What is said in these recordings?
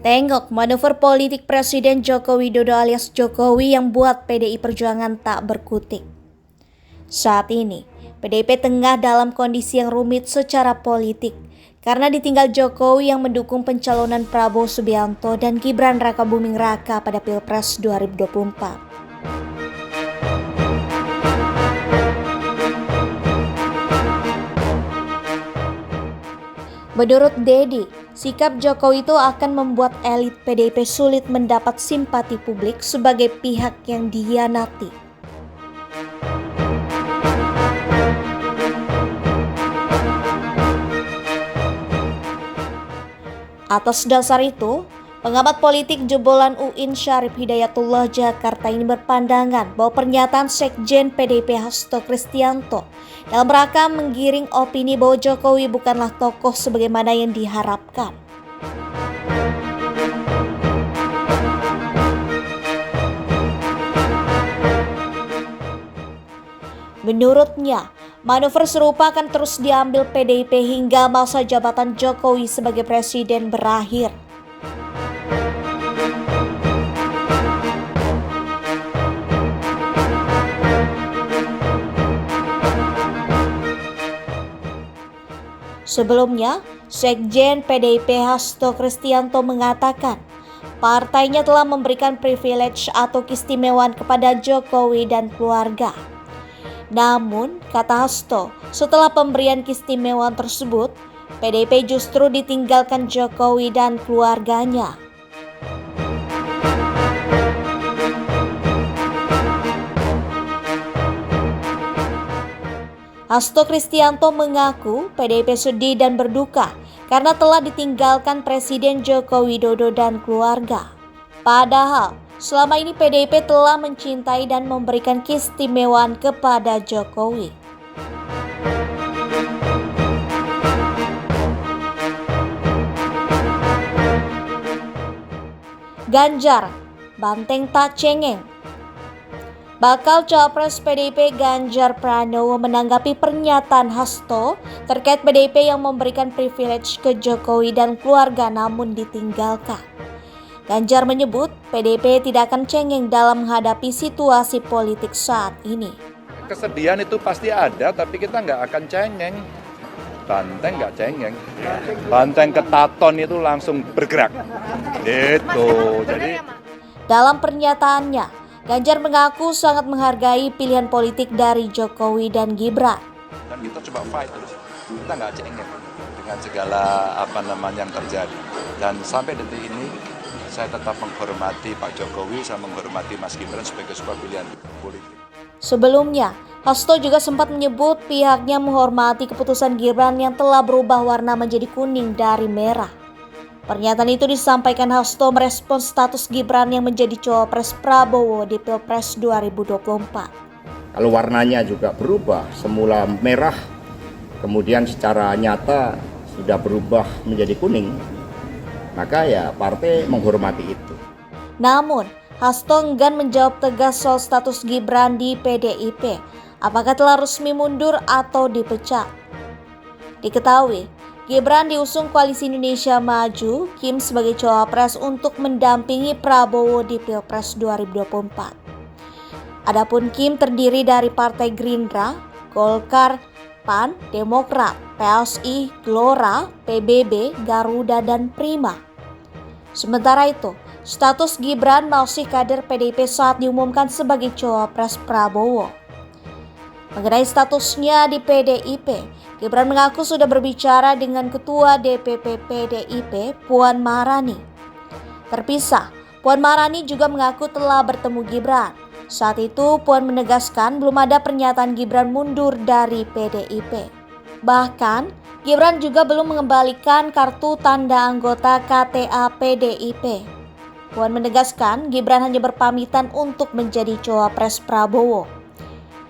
Tengok manuver politik Presiden Joko Widodo alias Jokowi yang buat PDI Perjuangan tak berkutik. Saat ini, PDIP tengah dalam kondisi yang rumit secara politik karena ditinggal Jokowi yang mendukung pencalonan Prabowo Subianto dan Gibran Rakabuming Raka pada Pilpres 2024. Menurut Dedi, sikap Jokowi itu akan membuat elit PDIP sulit mendapat simpati publik sebagai pihak yang dikhianati. Atas dasar itu, pengamat politik jebolan UIN Syarif Hidayatullah Jakarta ini berpandangan bahwa pernyataan Sekjen PDIP Hasto Kristianto dalam rangka menggiring opini bahwa Jokowi bukanlah tokoh sebagaimana yang diharapkan. Menurutnya, manuver serupa akan terus diambil PDIP hingga masa jabatan Jokowi sebagai presiden berakhir. Sebelumnya, Sekjen PDIP Hasto Kristianto mengatakan partainya telah memberikan privilege atau keistimewaan kepada Jokowi dan keluarga. Namun, kata Hasto, setelah pemberian keistimewaan tersebut, PDIP justru ditinggalkan Jokowi dan keluarganya. Hasto Kristianto mengaku PDIP sedih dan berduka karena telah ditinggalkan Presiden Joko Widodo dan keluarga. Padahal, selama ini PDIP telah mencintai dan memberikan keistimewaan kepada Jokowi. Ganjar, banteng tak cengeng. Bakal Cawapres PDIP Ganjar Pranowo menanggapi pernyataan Hasto terkait PDIP yang memberikan privilege ke Jokowi dan keluarga namun ditinggalkan. Ganjar menyebut PDIP tidak akan cengeng dalam menghadapi situasi politik saat ini. Kesedihan itu pasti ada, tapi kita nggak akan cengeng. Banteng nggak cengeng. Banteng ketaton itu langsung bergerak. Itu. Jadi dalam pernyataannya, Ganjar mengaku sangat menghargai pilihan politik dari Jokowi dan Gibran. Dan kita coba fight terus. Kita nggak cengeng dengan segala yang terjadi. Dan sampai detik ini saya tetap menghormati Pak Jokowi, saya menghormati Mas Gibran sebagai sebuah pilihan politik. Sebelumnya, Hasto juga sempat menyebut pihaknya menghormati keputusan Gibran yang telah berubah warna menjadi kuning dari merah. Pernyataan itu disampaikan Hasto merespons status Gibran yang menjadi cawapres Prabowo di Pilpres 2024. Kalau warnanya juga berubah, semula merah, kemudian secara nyata sudah berubah menjadi kuning, maka ya partai menghormati itu. Namun, Hasto enggan menjawab tegas soal status Gibran di PDIP, apakah telah resmi mundur atau dipecat. Diketahui, Gibran diusung Koalisi Indonesia Maju, Kim sebagai cawapres untuk mendampingi Prabowo di Pilpres 2024. Adapun Kim terdiri dari Partai Gerindra, Golkar, PAN, Demokrat, PSI, Gelora, PBB, Garuda, dan Prima. Sementara itu, status Gibran masih kader PDIP saat diumumkan sebagai cawapres Prabowo. Mengenai statusnya di PDIP, Gibran mengaku sudah berbicara dengan Ketua DPP PDIP, Puan Maharani. Terpisah, Puan Maharani juga mengaku telah bertemu Gibran. Saat itu, Puan menegaskan belum ada pernyataan Gibran mundur dari PDIP. Bahkan, Gibran juga belum mengembalikan kartu tanda anggota KTA PDIP. Puan menegaskan Gibran hanya berpamitan untuk menjadi cawapres Prabowo.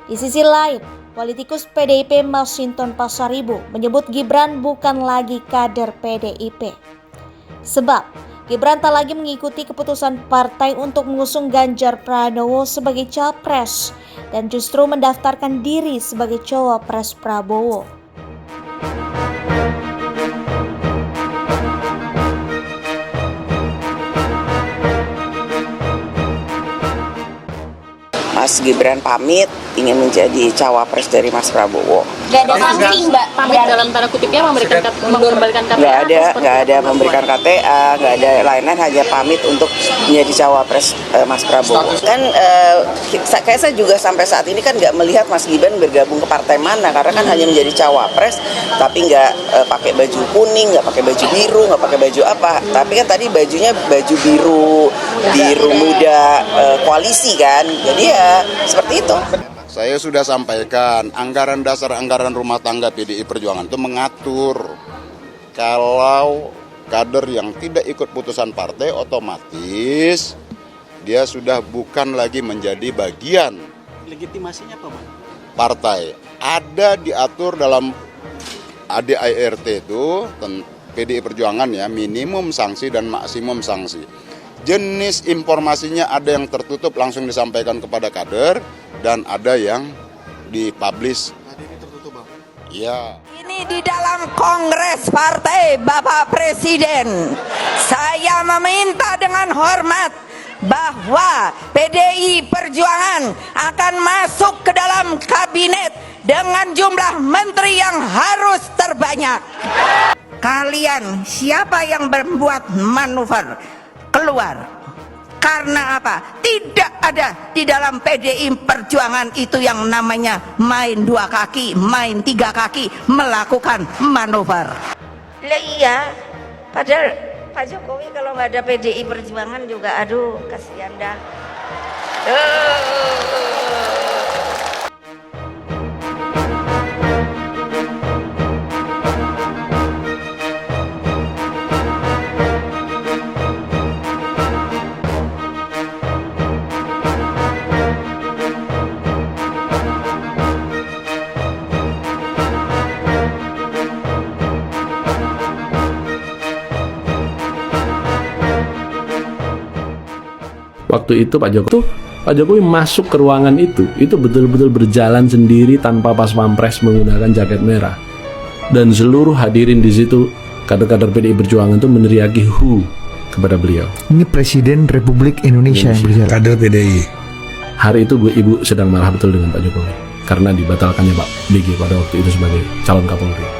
Di sisi lain, politikus PDIP Masinton Pasaribu menyebut Gibran bukan lagi kader PDIP. Sebab, Gibran tak lagi mengikuti keputusan partai untuk mengusung Ganjar Pranowo sebagai capres dan justru mendaftarkan diri sebagai cawapres Prabowo. Mas Gibran pamit ingin menjadi cawapres dari Mas Prabowo. Gak ada samping, Mbak. Pamit dalam tanda kutipnya mengembalikan KTA. Nggak ada memberikan KTA, nggak ada lain-lain, hanya pamit untuk menjadi cawapres Mas Prabowo. Kan kayak saya juga sampai saat ini kan nggak melihat Mas Gibran bergabung ke partai mana, karena kan hanya menjadi cawapres, tapi nggak pakai baju kuning, nggak pakai baju biru, nggak pakai baju apa. Tapi kan tadi bajunya baju biru muda koalisi kan, jadi ya seperti itu. Saya sudah sampaikan, anggaran dasar anggaran rumah tangga PDI Perjuangan itu mengatur kalau kader yang tidak ikut putusan partai otomatis dia sudah bukan lagi menjadi bagian legitimasinya apa, Bang? Partai. Ada diatur dalam ADART itu PDI Perjuangan ya, minimum sanksi dan maksimum sanksi. Jenis informasinya ada yang tertutup langsung disampaikan kepada kader dan ada yang dipublish. Ini tertutup, Bang. Ya. Ini di dalam Kongres Partai Bapak Presiden, saya meminta dengan hormat bahwa PDI Perjuangan akan masuk ke dalam kabinet dengan jumlah menteri yang harus terbanyak. Kalian siapa yang membuat manuver keluar? Karena apa? Tidak ada di dalam PDI Perjuangan itu yang namanya main 2 kaki, main 3 kaki, melakukan manuver. Lah iya, padahal Pak Jokowi kalau nggak ada PDI Perjuangan juga, aduh kasihan dah. Waktu itu Pak Jokowi masuk ke ruangan itu betul-betul berjalan sendiri tanpa pas pampres menggunakan jaket merah, dan seluruh hadirin di situ kader-kader PDI Perjuangan itu meneriaki "hu" kepada beliau. Ini Presiden Republik Indonesia yang berjalan. Kader PDI. Hari itu Ibu sedang marah betul dengan Pak Jokowi karena dibatalkannya Pak BG pada waktu itu sebagai calon Kapolri.